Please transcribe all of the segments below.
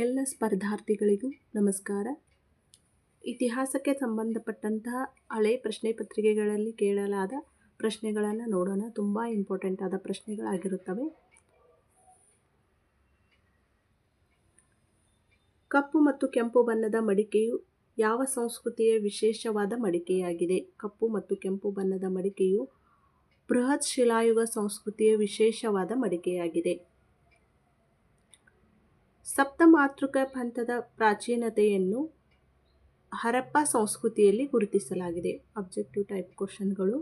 ಎಲ್ಲ ಸ್ಪರ್ಧಾರ್ಥಿಗಳಿಗೂ ನಮಸ್ಕಾರ. ಇತಿಹಾಸಕ್ಕೆ ಸಂಬಂಧಪಟ್ಟಂತಹ ಹಳೆ ಪ್ರಶ್ನೆ ಪತ್ರಿಕೆಗಳಲ್ಲಿ ಕೇಳಲಾದ ಪ್ರಶ್ನೆಗಳನ್ನು ನೋಡೋಣ. ತುಂಬ ಇಂಪಾರ್ಟೆಂಟ್ ಆದ ಪ್ರಶ್ನೆಗಳಾಗಿರುತ್ತವೆ. ಕಪ್ಪು ಮತ್ತು ಕೆಂಪು ಬಣ್ಣದ ಮಡಿಕೆಯು ಯಾವ ಸಂಸ್ಕೃತಿಯ ವಿಶೇಷವಾದ ಮಡಿಕೆಯಾಗಿದೆ? ಕಪ್ಪು ಮತ್ತು ಕೆಂಪು ಬಣ್ಣದ ಮಡಿಕೆಯು ಬೃಹತ್ ಶಿಲಾಯುಗ ಸಂಸ್ಕೃತಿಯ ವಿಶೇಷವಾದ ಮಡಿಕೆಯಾಗಿದೆ. ಸಪ್ತಮಾತೃಕ ಪಂಥದ ಪ್ರಾಚೀನತೆಯನ್ನು ಹರಪ್ಪ ಸಂಸ್ಕೃತಿಯಲ್ಲಿ ಗುರುತಿಸಲಾಗಿದೆ. ಅಬ್ಜೆಕ್ಟಿವ್ ಟೈಪ್ ಕ್ವಶನ್ಗಳು.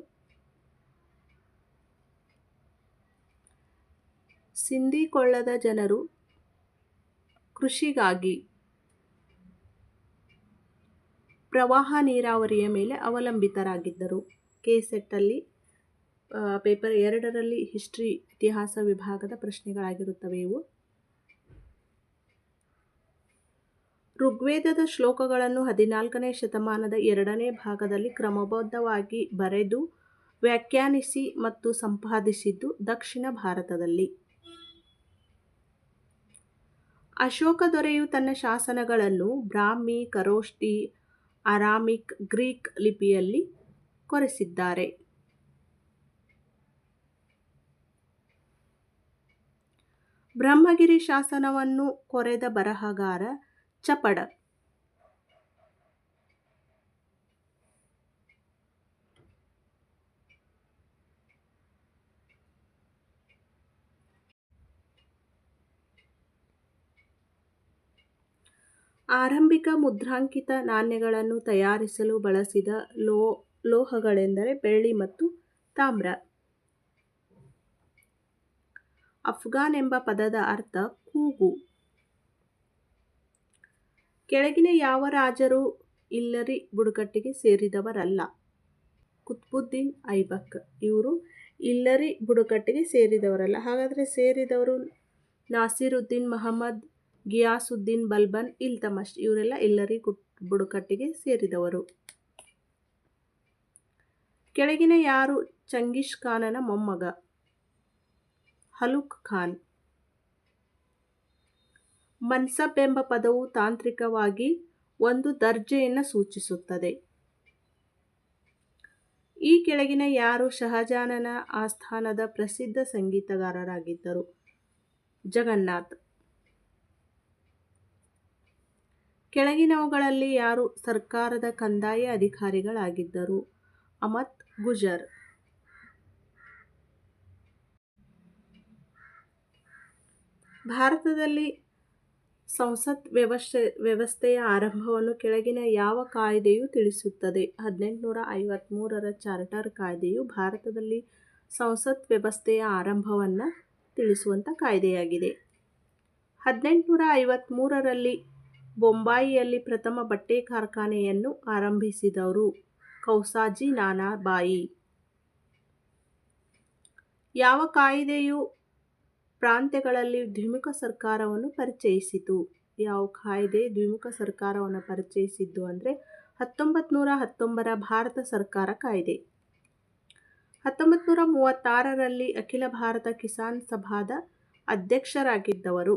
ಸಿಂಧಿ ಕೊಳ್ಳದ ಜನರು ಕೃಷಿಗಾಗಿ ಪ್ರವಾಹ ನೀರಾವರಿಯ ಮೇಲೆ ಅವಲಂಬಿತರಾಗಿದ್ದರು. ಕೆಸೆಟ್ಟಲ್ಲಿ ಪೇಪರ್ 2ರಲ್ಲಿ ಹಿಸ್ಟ್ರಿ ಇತಿಹಾಸ ವಿಭಾಗದ ಪ್ರಶ್ನೆಗಳಾಗಿರುತ್ತವೆ ಇವು. ಋಗ್ವೇದದ ಶ್ಲೋಕಗಳನ್ನು 14ನೇ ಶತಮಾನದ 2ನೇ ಭಾಗದಲ್ಲಿ ಕ್ರಮಬದ್ಧವಾಗಿ ಬರೆದು ವ್ಯಾಖ್ಯಾನಿಸಿ ಮತ್ತು ಸಂಪಾದಿಸಿದ್ದು ದಕ್ಷಿಣ ಭಾರತದಲ್ಲಿ. ಅಶೋಕ ದೊರೆಯು ತನ್ನ ಶಾಸನಗಳನ್ನು ಬ್ರಾಹ್ಮಿ, ಖರೋಷ್ಠಿ, ಅರಾಮಿಕ್, ಗ್ರೀಕ್ ಲಿಪಿಯಲ್ಲಿ ಕೊರೆಸಿದ್ದಾರೆ. ಬ್ರಹ್ಮಗಿರಿ ಶಾಸನವನ್ನು ಕೊರೆದ ಬರಹಗಾರ ಚಪಡ. ಆರಂಭಿಕ ಮುದ್ರಾಂಕಿತ ನಾಣ್ಯಗಳನ್ನು ತಯಾರಿಸಲು ಬಳಸಿದ ಲೋಹಗಳೆಂದರೆ ಬೆಳ್ಳಿ ಮತ್ತು ತಾಮ್ರ. ಅಫ್ಘಾನ್ ಎಂಬ ಪದದ ಅರ್ಥ ಕೂಗು. ಕೆಳಗಿನ ಯಾವ ರಾಜರು ಇಲ್ಲರಿ ಬುಡಕಟ್ಟಿಗೆ ಸೇರಿದವರಲ್ಲ? ಕುತ್ಬುದ್ದೀನ್ ಐಬಕ್. ಇವರು ಇಲ್ಲರಿ ಬುಡಕಟ್ಟಿಗೆ ಸೇರಿದವರಲ್ಲ. ಹಾಗಾದರೆ ಸೇರಿದವರು ನಾಸಿರುದ್ದೀನ್ ಮಹಮ್ಮದ್, ಗಿಯಾಸುದ್ದೀನ್ ಬಲ್ಬನ್, ಇಲ್ತಮಶ್. ಇವರೆಲ್ಲ ಇಲ್ಲರಿ ಬುಡಕಟ್ಟಿಗೆ ಸೇರಿದವರು. ಕೆಳಗಿನ ಯಾರು ಚಂಗಿಸ್ ಖಾನನ ಮೊಮ್ಮಗ? ಹಲುಕ್ ಖಾನ್. ಮನ್ಸಬ್ ಎಂಬ ಪದವು ತಾಂತ್ರಿಕವಾಗಿ ಒಂದು ದರ್ಜೆಯನ್ನು ಸೂಚಿಸುತ್ತದೆ. ಈ ಕೆಳಗಿನ ಯಾರು ಶಹಜಾನನ ಆಸ್ಥಾನದ ಪ್ರಸಿದ್ಧ ಸಂಗೀತಗಾರರಾಗಿದ್ದರು? ಜಗನ್ನಾಥ್. ಕೆಳಗಿನವುಗಳಲ್ಲಿ ಯಾರು ಸರ್ಕಾರದ ಕಂದಾಯ ಅಧಿಕಾರಿಗಳಾಗಿದ್ದರು? ಅಮತ್ ಗುಜರ್. ಭಾರತದಲ್ಲಿ ಸಂಸತ್ ವ್ಯವಸ್ಥೆಯ ಆರಂಭವನ್ನು ಕೆಳಗಿನ ಯಾವ ಕಾಯ್ದೆಯು ತಿಳಿಸುತ್ತದೆ? 1853ರ ಚಾರ್ಟರ್ ಕಾಯ್ದೆಯು ಭಾರತದಲ್ಲಿ ಸಂಸತ್ ವ್ಯವಸ್ಥೆಯ ಆರಂಭವನ್ನು ತಿಳಿಸುವಂಥ ಕಾಯ್ದೆಯಾಗಿದೆ. 1853ರಲ್ಲಿ ಬೊಂಬಾಯಿಯಲ್ಲಿ ಪ್ರಥಮ ಬಟ್ಟೆ ಕಾರ್ಖಾನೆಯನ್ನು ಆರಂಭಿಸಿದವರು ಕೌಸಾಜಿ ನಾನಾಬಾಯಿ. ಯಾವ ಕಾಯ್ದೆಯು ಪ್ರಾಂತ್ಯಗಳಲ್ಲಿ ದ್ವಿಮುಖ ಸರ್ಕಾರವನ್ನು ಪರಿಚಯಿಸಿತು? ಯಾವ ಕಾಯ್ದೆ ದ್ವಿಮುಖ ಸರ್ಕಾರವನ್ನು ಪರಿಚಯಿಸಿದ್ದು ಅಂದರೆ 1919ರ ಭಾರತ ಸರ್ಕಾರ ಕಾಯ್ದೆ. 1936ರಲ್ಲಿ ಅಖಿಲ ಭಾರತ ಕಿಸಾನ್ ಸಭಾದ ಅಧ್ಯಕ್ಷರಾಗಿದ್ದವರು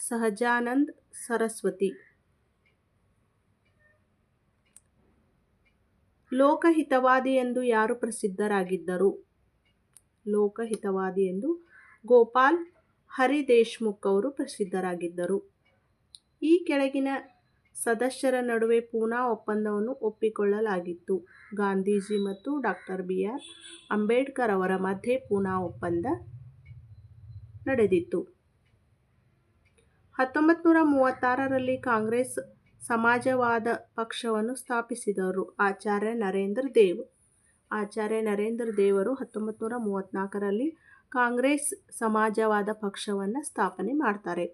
ಸಹಜಾನಂದ್ ಸರಸ್ವತಿ. ಲೋಕಹಿತವಾದಿ ಎಂದು ಯಾರು ಪ್ರಸಿದ್ಧರಾಗಿದ್ದರು? ಲೋಕಹಿತವಾದಿ ಎಂದು ಗೋಪಾಲ್ ಹರಿ ದೇಶ್ಮುಖ್ ಅವರು ಪ್ರಸಿದ್ಧರಾಗಿದ್ದರು. ಈ ಕೆಳಗಿನ ಸದಸ್ಯರ ನಡುವೆ ಪೂನಾ ಒಪ್ಪಂದವನ್ನು ಒಪ್ಪಿಕೊಳ್ಳಲಾಗಿತ್ತು? ಗಾಂಧೀಜಿ ಮತ್ತು ಡಾಕ್ಟರ್ BR ಅಂಬೇಡ್ಕರ್ ಅವರ ಮಧ್ಯೆ ಪೂನಾ ಒಪ್ಪಂದ ನಡೆದಿತ್ತು. 1936ರಲ್ಲಿ ಕಾಂಗ್ರೆಸ್ ಸಮಾಜವಾದ ಪಕ್ಷವನ್ನು ಸ್ಥಾಪಿಸಿದವರು ಆಚಾರ್ಯ ನರೇಂದ್ರ ದೇವ್. ಆಚಾರ್ಯ ನರೇಂದ್ರ ದೇವರು 1934ರಲ್ಲಿ ಕಾಂಗ್ರೆಸ್ ಸಮಾಜವಾದ ಪಕ್ಷವನ್ನು ಸ್ಥಾಪನೆ ಮಾಡ್ತಾರೆ.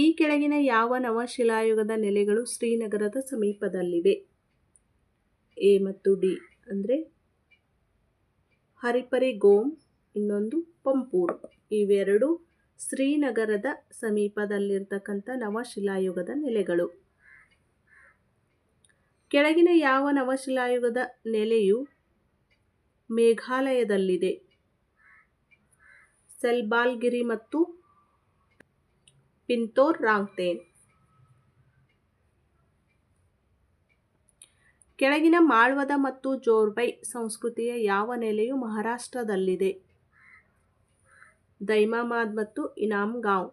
ಈ ಕೆಳಗಿನ ಯಾವ ನವಶಿಲಾಯುಗದ ನೆಲೆಗಳು ಶ್ರೀನಗರದ ಸಮೀಪದಲ್ಲಿವೆ? A ಮತ್ತು D ಅಂದರೆ ಹರಿಪರಿ ಗೋಮ್, ಇನ್ನೊಂದು ಪಂಪೂರ್. ಇವೆರಡು ಶ್ರೀನಗರದ ಸಮೀಪದಲ್ಲಿರ್ತಕ್ಕಂಥ ನವಶಿಲಾಯುಗದ ನೆಲೆಗಳು. ಕೆಳಗಿನ ಯಾವ ನವಶಿಲಾಯುಗದ ನೆಲೆಯು ಮೇಘಾಲಯದಲ್ಲಿದೆ? ಸೆಲ್ಬಾಲ್ಗಿರಿ ಮತ್ತು ಪಿಂತೋರ್ ರಾಂಗ್ತೇನ್. ಕೆಳಗಿನ ಮಾಳ್ವದ ಮತ್ತು ಜೋರ್ಬೈ ಸಂಸ್ಕೃತಿಯ ಯಾವ ನೆಲೆಯು ಮಹಾರಾಷ್ಟ್ರದಲ್ಲಿದೆ? ದೈಮಾಬಾದ್ ಮತ್ತು ಇನಾಮ್ಗಾಂವ್.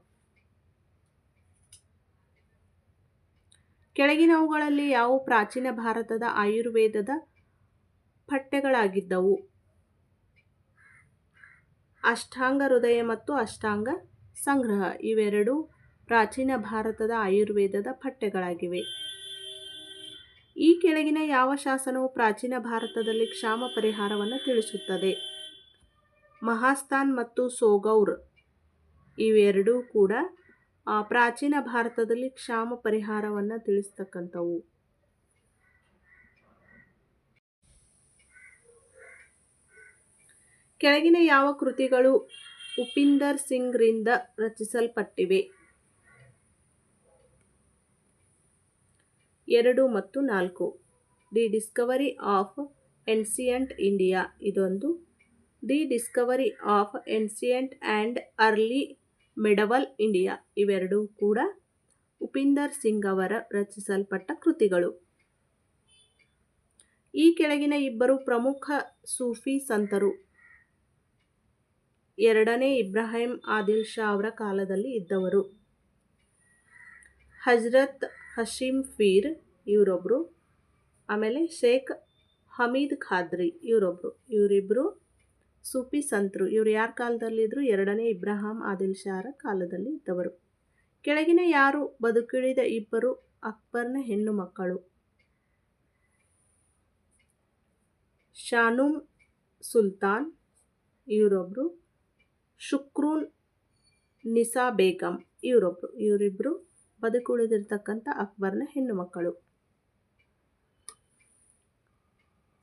ಕೆಳಗಿನವುಗಳಲ್ಲಿ ಯಾವುವು ಪ್ರಾಚೀನ ಭಾರತದ ಆಯುರ್ವೇದದ ಪಠ್ಯಗಳಾಗಿದ್ದವು? ಅಷ್ಟಾಂಗ ಹೃದಯ ಮತ್ತು ಅಷ್ಟಾಂಗ ಸಂಗ್ರಹ ಇವೆರಡೂ ಪ್ರಾಚೀನ ಭಾರತದ ಆಯುರ್ವೇದದ ಪಠ್ಯಗಳಾಗಿವೆ. ಈ ಕೆಳಗಿನ ಯಾವ ಶಾಸನವು ಪ್ರಾಚೀನ ಭಾರತದಲ್ಲಿ ಕ್ಷಾಮ ಪರಿಹಾರವನ್ನು ತಿಳಿಸುತ್ತದೆ? ಮಹಾಸ್ಥಾನ್ ಮತ್ತು ಸೋಗೌರ್ ಇವೆರಡೂ ಕೂಡ ಪ್ರಾಚೀನ ಭಾರತದಲ್ಲಿ ಕ್ಷಾಮ ಪರಿಹಾರವನ್ನು ತಿಳಿಸ್ತಕ್ಕಂಥವು. ಕೆಳಗಿನ ಯಾವ ಕೃತಿಗಳು ಉಪಿಂದರ್ ಸಿಂಗ್ ರಿಂದ ರಚಿಸಲ್ಪಟ್ಟಿವೆ? 2 ಮತ್ತು 4. The discovery of ancient India ಇದೊಂದು. The discovery of ancient and early medieval India ಇವೆರಡೂ ಕೂಡ ಉಪಿಂದರ್ ಸಿಂಗ್ ಅವರ ರಚಿಸಲ್ಪಟ್ಟ ಕೃತಿಗಳು. ಈ ಕೆಳಗಿನ ಇಬ್ಬರು ಪ್ರಮುಖ ಸೂಫಿ ಸಂತರು ಎರಡನೇ ಇಬ್ರಾಹಿಂ ಆದಿಲ್ ಶಾ ಅವರ ಕಾಲದಲ್ಲಿ ಇದ್ದವರು. ಹಜ್ರತ್ ಹಶೀಮ್ ಪೀರ್ ಇವರೊಬ್ಬರು, ಆಮೇಲೆ ಶೇಖ್ ಹಮೀದ್ ಖಾದ್ರಿ ಇವರಿಬ್ಬರು ಸೂಫಿ ಸಂತರು. ಇವರು ಯಾರ ಕಾಲದಲ್ಲಿ ಇದ್ರು? ಎರಡನೇ ಇಬ್ರಾಹಿಂ ಆದಿಲ್ ಶಾರ ಕಾಲದಲ್ಲಿ ಇದ್ದವರು. ಕೆಳಗಿನ ಯಾರು ಬದುಕುಳಿದ ಇಬ್ಬರು ಅಕ್ಬರ್ನ ಹೆಣ್ಣು ಮಕ್ಕಳು? ಶಾನೂಮ್ ಸುಲ್ತಾನ್ ಇವರೊಬ್ಬರು, ಶುಕ್ರೂನ್ ನಿಸಾ ಬೇಗಂ ಇವರಿಬ್ಬರು ಬದುಕುಳಿದಿರ್ತಕ್ಕಂಥ ಅಕ್ಬರ್ನ ಹೆಣ್ಣು ಮಕ್ಕಳು.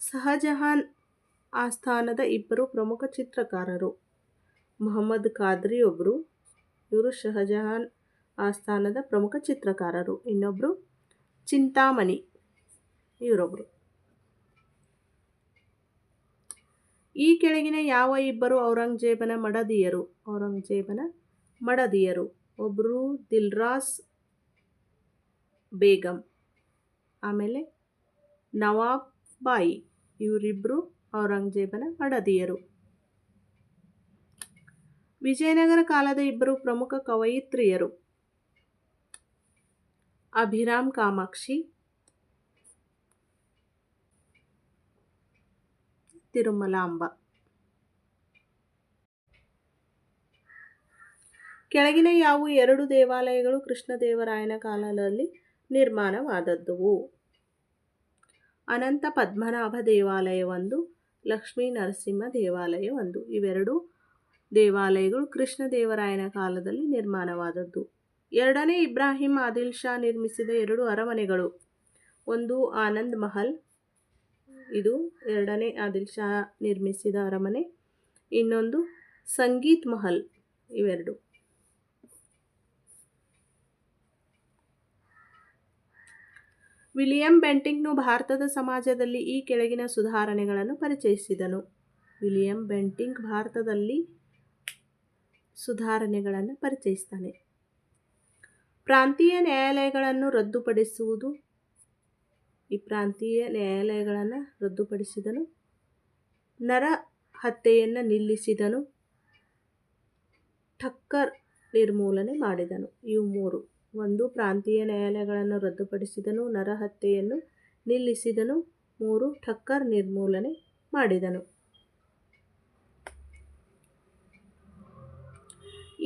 ಶಹಜಹಾನ್ ಆಸ್ಥಾನದ ಇಬ್ಬರು ಪ್ರಮುಖ ಚಿತ್ರಕಾರರು. ಮೊಹಮ್ಮದ್ ಖಾದ್ರಿ ಒಬ್ಬರು, ಇವರು ಶಹಜಹಾನ್ ಆಸ್ಥಾನದ ಪ್ರಮುಖ ಚಿತ್ರಕಾರರು. ಇನ್ನೊಬ್ಬರು ಚಿಂತಾಮಣಿ ಇವರೊಬ್ಬರು. ಈ ಕೆಳಗಿನ ಯಾವ ಇಬ್ಬರು ಔರಂಗಜೇಬನ ಮಡದಿಯರು? ಒಬ್ಬರು ದಿಲ್ರಾಸ್ ಬೇಗಂ, ಆಮೇಲೆ ನವಾಬ್ ಬಾಯಿ ಇವರಿಬ್ಬರು ಔರಂಗಜೇಬನ ಮಡದಿಯರು. ವಿಜಯನಗರ ಕಾಲದ ಇಬ್ಬರು ಪ್ರಮುಖ ಕವಯಿತ್ರಿಯರು. ಅಭಿರಾಮ್ ಕಾಮಾಕ್ಷಿ, ತಿರುಮಲಾಂಬ. ಕೆಳಗಿನ ಯಾವ ಎರಡು ದೇವಾಲಯಗಳು ಕೃಷ್ಣದೇವರಾಯನ ಕಾಲದಲ್ಲಿ ನಿರ್ಮಾಣವಾದದ್ದು? ಅನಂತ ಪದ್ಮನಾಭ ದೇವಾಲಯ ಒಂದು, ಲಕ್ಷ್ಮೀ ನರಸಿಂಹ ದೇವಾಲಯ ಒಂದು. ಇವೆರಡು ದೇವಾಲಯಗಳು ಕೃಷ್ಣದೇವರಾಯನ ಕಾಲದಲ್ಲಿ ನಿರ್ಮಾಣವಾದದ್ದು. ಎರಡನೇ ಇಬ್ರಾಹಿಂ ಆದಿಲ್ ಶಾ ನಿರ್ಮಿಸಿದ ಎರಡು ಅರಮನೆಗಳು. ಒಂದು ಆನಂದ್ ಮಹಲ್, ಇದು ಎರಡನೇ ಆದಿಲ್ ಶಾ ನಿರ್ಮಿಸಿದ ಅರಮನೆ. ಇನ್ನೊಂದು ಸಂಗೀತ್ ಮಹಲ್. ಇವೆರಡು. ವಿಲಿಯಂ ಬೆಂಟಿಕ್ನು ಭಾರತದ ಸಮಾಜದಲ್ಲಿ ಈ ಕೆಳಗಿನ ಸುಧಾರಣೆಗಳನ್ನು ಪರಿಚಯಿಸಿದನು. ವಿಲಿಯಂ ಬೆಂಟಿಕ್ ಭಾರತದಲ್ಲಿ ಸುಧಾರಣೆಗಳನ್ನು ಪರಿಚಯಿಸ್ತಾನೆ. ಪ್ರಾಂತೀಯ ನ್ಯಾಯಾಲಯಗಳನ್ನು ರದ್ದುಪಡಿಸುವುದು. ಈ ಪ್ರಾಂತೀಯ ನ್ಯಾಯಾಲಯಗಳನ್ನು ರದ್ದುಪಡಿಸಿದನು. ನರ ಹತ್ಯೆಯನ್ನು ನಿಲ್ಲಿಸಿದನು. ಠಕ್ಕರ್ ನಿರ್ಮೂಲನೆ ಮಾಡಿದನು. ಇವು ಮೂರು. ಒಂದು, ಪ್ರಾಂತೀಯ ನ್ಯಾಯಾಲಯಗಳನ್ನು ರದ್ದುಪಡಿಸಿದನು, ನರಹತ್ಯೆಯನ್ನು ನಿಲ್ಲಿಸಿದನು, ಮೂರು, ಠಕ್ಕರ್ ನಿರ್ಮೂಲನೆ ಮಾಡಿದನು.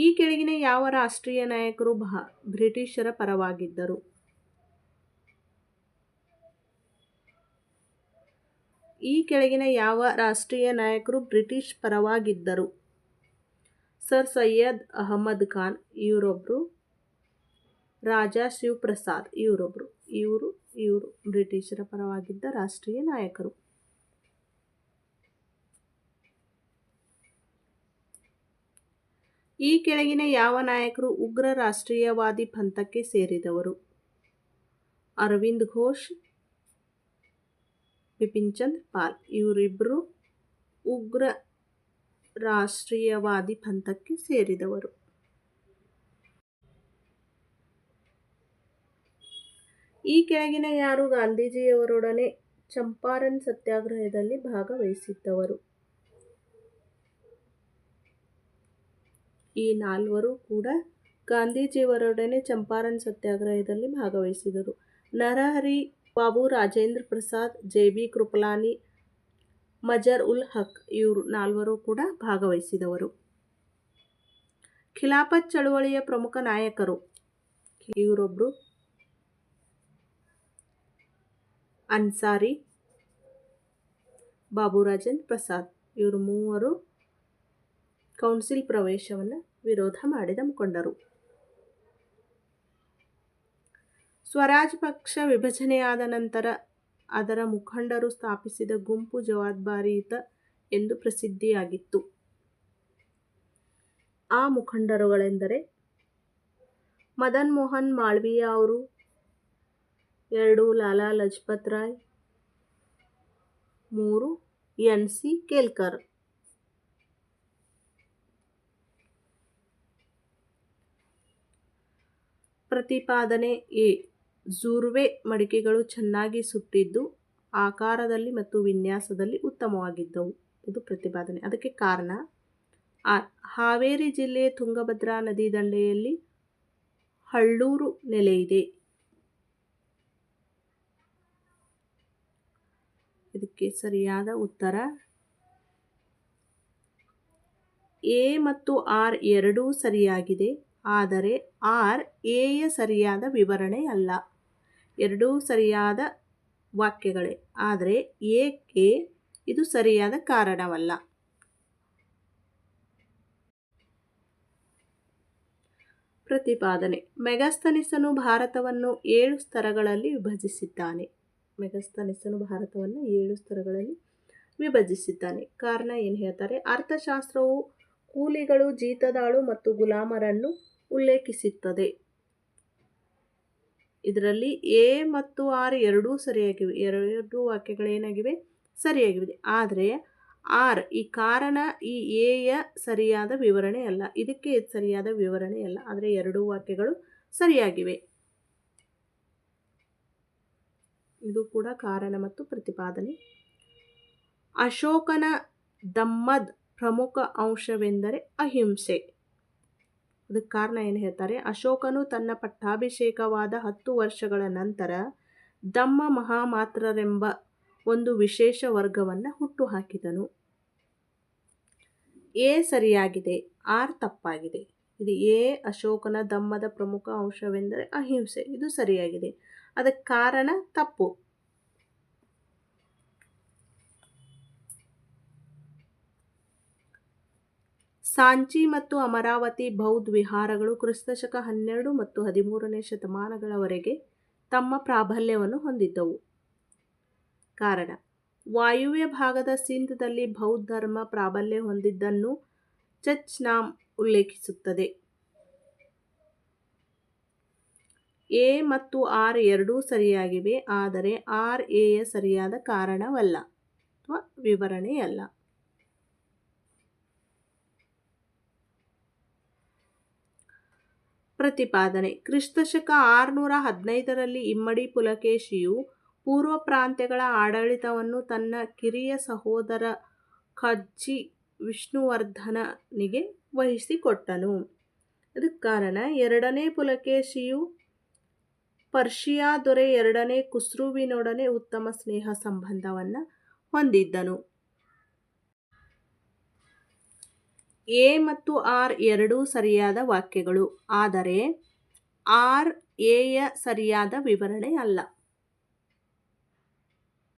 ಈ ಕೆಳಗಿನ ಯಾವ ರಾಷ್ಟ್ರೀಯ ನಾಯಕರು ಬ್ರಿಟಿಷರ ಪರವಾಗಿದ್ದರು? ಈ ಕೆಳಗಿನ ಯಾವ ರಾಷ್ಟ್ರೀಯ ನಾಯಕರು ಬ್ರಿಟಿಷ್ ಪರವಾಗಿದ್ದರು? ಸರ್ ಸೈಯದ್ ಅಹಮದ್ ಖಾನ್ ಇವರೊಬ್ಬರು, ರಾಜಾ ಶಿವ್ ಪ್ರಸಾದ್ ಇವರೊಬ್ಬರು. ಇವರು ಬ್ರಿಟಿಷರ ಪರವಾಗಿದ್ದ ರಾಷ್ಟ್ರೀಯ ನಾಯಕರು. ಈ ಕೆಳಗಿನ ಯಾವ ನಾಯಕರು ಉಗ್ರ ರಾಷ್ಟ್ರೀಯವಾದಿ ಪಂಥಕ್ಕೆ ಸೇರಿದವರು? ಅರವಿಂದ್ ಘೋಷ್, ಬಿಪಿನ್ ಚಂದ್ರ ಪಾಲ್ ಇವರಿಬ್ಬರು ಉಗ್ರ ರಾಷ್ಟ್ರೀಯವಾದಿ ಪಂಥಕ್ಕೆ ಸೇರಿದವರು. ಈ ಕೆಳಗಿನ ಯಾರು ಗಾಂಧೀಜಿಯವರೊಡನೆ ಚಂಪಾರನ್ ಸತ್ಯಾಗ್ರಹದಲ್ಲಿ ಭಾಗವಹಿಸಿದ್ದವರು? ಈ ನಾಲ್ವರು ಕೂಡ ಗಾಂಧೀಜಿಯವರೊಡನೆ ಚಂಪಾರನ್ ಸತ್ಯಾಗ್ರಹದಲ್ಲಿ ಭಾಗವಹಿಸಿದರು. ನರಹರಿ ಬಾಬು, ರಾಜೇಂದ್ರ ಪ್ರಸಾದ್, ಜೆ.ಬಿ. ಕೃಪಲಾನಿ, ಮಜರ್ ಉಲ್ ಹಕ್ ಇವರು ನಾಲ್ವರು ಕೂಡ ಭಾಗವಹಿಸಿದವರು. ಖಿಲಾಫತ್ ಚಳುವಳಿಯ ಪ್ರಮುಖ ನಾಯಕರು ಇವರೊಬ್ಬರು ಅನ್ಸಾರಿ, ಬಾಬು ರಾಜೇಂದ್ರ ಪ್ರಸಾದ್ ಇವರು ಮೂವರು ಕೌನ್ಸಿಲ್ ಪ್ರವೇಶವನ್ನು ವಿರೋಧ ಮಾಡಿದ ಮುಖಂಡರು. ಸ್ವರಾಜ್ ಪಕ್ಷ ವಿಭಜನೆಯಾದ ನಂತರ ಅದರ ಮುಖಂಡರು ಸ್ಥಾಪಿಸಿದ ಗುಂಪು ಜವಾಬ್ದಾರಿಯುತ ಎಂದು ಪ್ರಸಿದ್ಧಿಯಾಗಿತ್ತು. ಆ ಮುಖಂಡರುಗಳೆಂದರೆ ಮದನ್ ಮೋಹನ್ ಮಾಳವೀಯ ಅವರು, 2 ಲಾಲಾ ಲಜಪತ್ ರಾಯ್, 3 ಎನ್.ಸಿ. ಕೇಲ್ಕರ್. ಪ್ರತಿಪಾದನೆ ಎ. ಜೂರ್ವೆ ಮಡಿಕೆಗಳು ಚೆನ್ನಾಗಿ ಸುಟ್ಟಿದ್ದು, ಆಕಾರದಲ್ಲಿ ಮತ್ತು ವಿನ್ಯಾಸದಲ್ಲಿ ಉತ್ತಮವಾಗಿದ್ದವು. ಇದು ಪ್ರತಿಪಾದನೆ. ಅದಕ್ಕೆ ಕಾರಣ ಆರ್. ಹಾವೇರಿ ಜಿಲ್ಲೆಯ ತುಂಗಭದ್ರಾ ನದಿ ದಂಡೆಯಲ್ಲಿ ಹಳ್ಳೂರು ನೆಲೆಯಿದೆ. ಇದಕ್ಕೆ ಸರಿಯಾದ ಉತ್ತರ ಎ ಮತ್ತು ಆರ್ ಎರಡೂ ಸರಿಯಾಗಿದೆ. ಆದರೆ ಆರ್ ಎಯ ಸರಿಯಾದ ವಿವರಣೆ ಅಲ್ಲ. ಎರಡೂ ಸರಿಯಾದ ವಾಕ್ಯಗಳೇ, ಆದರೆ ಎಗೆ ಇದು ಸರಿಯಾದ ಕಾರಣವಲ್ಲ. ಪ್ರತಿಪಾದನೆ. ಮೆಗಸ್ತನಿಸನು ಭಾರತವನ್ನು 7 ಸ್ತರಗಳಲ್ಲಿ ವಿಭಜಿಸಿದ್ದಾನೆ. ಮೆಗಸ್ತನಿಸನು ಭಾರತವನ್ನು 7 ಸ್ತರಗಳಲ್ಲಿ ವಿಭಜಿಸಿದ್ದಾನೆ. ಕಾರಣ ಏನು ಹೇಳ್ತಾರೆ? ಅರ್ಥಶಾಸ್ತ್ರವು ಕೂಲಿಗಳು, ಜೀತದಾಳು ಮತ್ತು ಗುಲಾಮರನ್ನು ಉಲ್ಲೇಖಿಸುತ್ತದೆ. ಇದರಲ್ಲಿ ಎ ಮತ್ತು ಆರ್ ಎರಡೂ ಸರಿಯಾಗಿವೆ. ಎರಡು ವಾಕ್ಯಗಳೇನಾಗಿವೆ? ಸರಿಯಾಗಿವೆ. ಆದರೆ ಆರ್ ಈ ಕಾರಣ ಈ ಎಯ ಸರಿಯಾದ ವಿವರಣೆ ಅಲ್ಲ. ಇದಕ್ಕೆ ಸರಿಯಾದ ವಿವರಣೆ ಅಲ್ಲ. ಆದರೆ ಎರಡೂ ವಾಕ್ಯಗಳು ಸರಿಯಾಗಿವೆ. ಇದು ಕೂಡ ಕಾರಣ ಮತ್ತು ಪ್ರತಿಪಾದನೆ. ಅಶೋಕನ ಧಮ್ಮದ ಪ್ರಮುಖ ಅಂಶವೆಂದರೆ ಅಹಿಂಸೆ. ಅದಕ್ಕೆ ಕಾರಣ ಏನು ಹೇಳ್ತಾರೆ? ಅಶೋಕನು ತನ್ನ ಪಟ್ಟಾಭಿಷೇಕವಾದ 10 ವರ್ಷಗಳ ನಂತರ ಧಮ್ಮ ಮಹಾಮಾತ್ರರೆಂಬ ಒಂದು ವಿಶೇಷ ವರ್ಗವನ್ನು ಹುಟ್ಟುಹಾಕಿದನು. ಎ ಸರಿಯಾಗಿದೆ, ಆರ್ ತಪ್ಪಾಗಿದೆ. ಇದು ಎ. ಅಶೋಕನ ಧಮ್ಮದ ಪ್ರಮುಖ ಅಂಶವೆಂದರೆ ಅಹಿಂಸೆ. ಇದು ಸರಿಯಾಗಿದೆ. ಅದಕ್ಕೆ ಕಾರಣ ತಪ್ಪು. ಸಾಂಚಿ ಮತ್ತು ಅಮರಾವತಿ ಬೌದ್ಧ ವಿಹಾರಗಳು ಕ್ರಿಸ್ತಶಕ 12 ಮತ್ತು 13ನೇ ಶತಮಾನಗಳವರೆಗೆ ತಮ್ಮ ಪ್ರಾಬಲ್ಯವನ್ನು ಹೊಂದಿದ್ದವು. ಕಾರಣ ವಾಯುವ್ಯ ಭಾಗದ ಸಿಂಧ್ದಲ್ಲಿ ಬೌದ್ಧ ಧರ್ಮ ಪ್ರಾಬಲ್ಯ ಹೊಂದಿದ್ದನ್ನು ಚಚ್ನಾಮ್ ಉಲ್ಲೇಖಿಸುತ್ತದೆ. ಎ ಮತ್ತು ಆರ್ ಎರಡೂ ಸರಿಯಾಗಿವೆ. ಆದರೆ ಆರ್ ಎಯ ಸರಿಯಾದ ಕಾರಣವಲ್ಲ ಅಥವಾ ವಿವರಣೆಯಲ್ಲ. ಪ್ರತಿಪಾದನೆ. ಕ್ರಿಸ್ತಶಕ 615ರಲ್ಲಿ ಇಮ್ಮಡಿ ಪುಲಕೇಶಿಯು ಪೂರ್ವ ಪ್ರಾಂತ್ಯಗಳ ಆಡಳಿತವನ್ನು ತನ್ನ ಕಿರಿಯ ಸಹೋದರ ಖಜ್ಜಿ ವಿಷ್ಣುವರ್ಧನನಿಗೆ ವಹಿಸಿಕೊಟ್ಟನು. ಇದಕ್ಕೆ ಕಾರಣ 2ನೇ ಪುಲಕೇಶಿಯು ಪರ್ಷಿಯಾ ದೊರೆ 2ನೇ ಖುಸ್ರುವಿನೊಡನೆ ಉತ್ತಮ ಸ್ನೇಹ ಸಂಬಂಧವನ್ನು ಹೊಂದಿದ್ದನು. ಎ ಮತ್ತು ಆರ್ ಎರಡೂ ಸರಿಯಾದ ವಾಕ್ಯಗಳು. ಆದರೆ ಆರ್ ಎಯ ಸರಿಯಾದ ವಿವರಣೆ ಅಲ್ಲ.